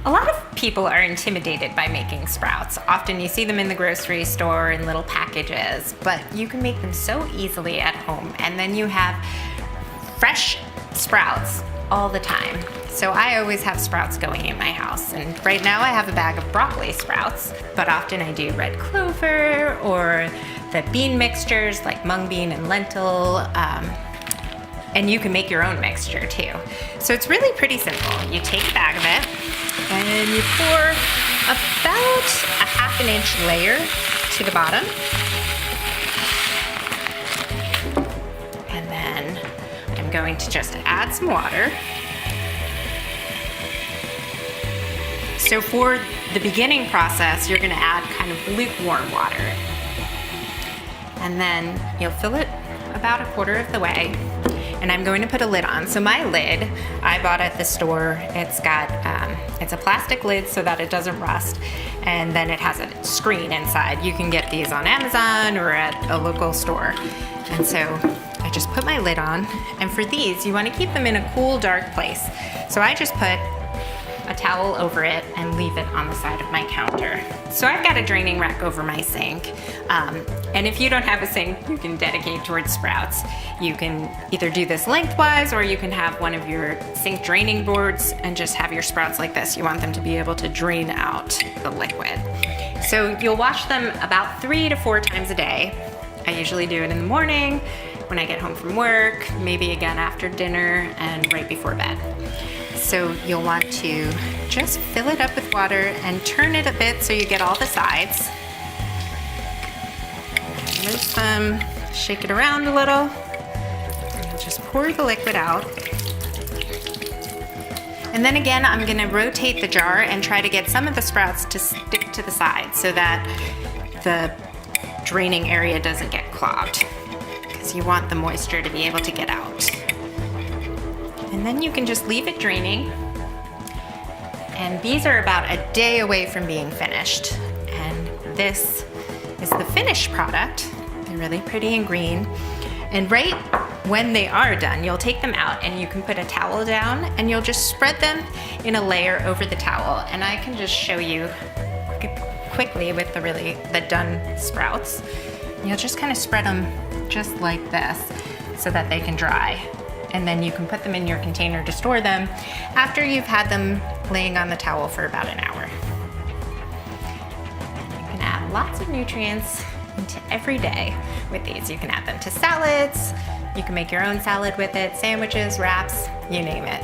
A lot of people are intimidated by making sprouts. Often you see them in the grocery store in little packages, but you can make them so easily at home, and then you have fresh sprouts all the time. So I always have sprouts going in my house, and right now I have a bag of broccoli sprouts, but often I do red clover or the bean mixtures like mung bean and lentil, and you can make your own mixture too. So it's really pretty simple. You take a bag of it and you pour about a ½ inch layer to the bottom. And then I'm going to just add some water. So for the beginning process, you're gonna add kind of lukewarm water. And then you'll fill it about a quarter of the way. And I'm going to put a lid on. So my lid, I bought at the store. It's got, it's a plastic lid so that it doesn't rust. And then it has a screen inside. You can get these on Amazon or at a local store. And so I just put my lid on. And for these, you want to keep them in a cool, dark place. So I just put a towel over it and leave it on the side of my counter. So I've got a draining rack over my sink. And if you don't have a sink, you can dedicate towards sprouts. You can either do this lengthwise, or you can have one of your sink draining boards and just have your sprouts like this. You want them to be able to drain out the liquid. So you'll wash them about 3 to 4 times a day. I usually do it in the morning, when I get home from work, maybe again after dinner, and right before bed. So you'll want to just fill it up with water and turn it a bit so you get all the sides. Move them, shake it around a little, and just pour the liquid out. And then again, I'm gonna rotate the jar and try to get some of the sprouts to stick to the side so that the draining area doesn't get clogged, because you want the moisture to be able to get out. And then you can just leave it draining. And these are about a day away from being finished. And this is the finished product. They're really pretty and green. And right when they are done, you'll take them out and you can put a towel down and you'll just spread them in a layer over the towel. And I can just show you quickly with the done sprouts. You'll just kind of spread them just like this so that they can dry. And then you can put them in your container to store them after you've had them laying on the towel for about an hour. And you can add lots of nutrients into every day with these. You can add them to salads, you can make your own salad with it, sandwiches, wraps, you name it.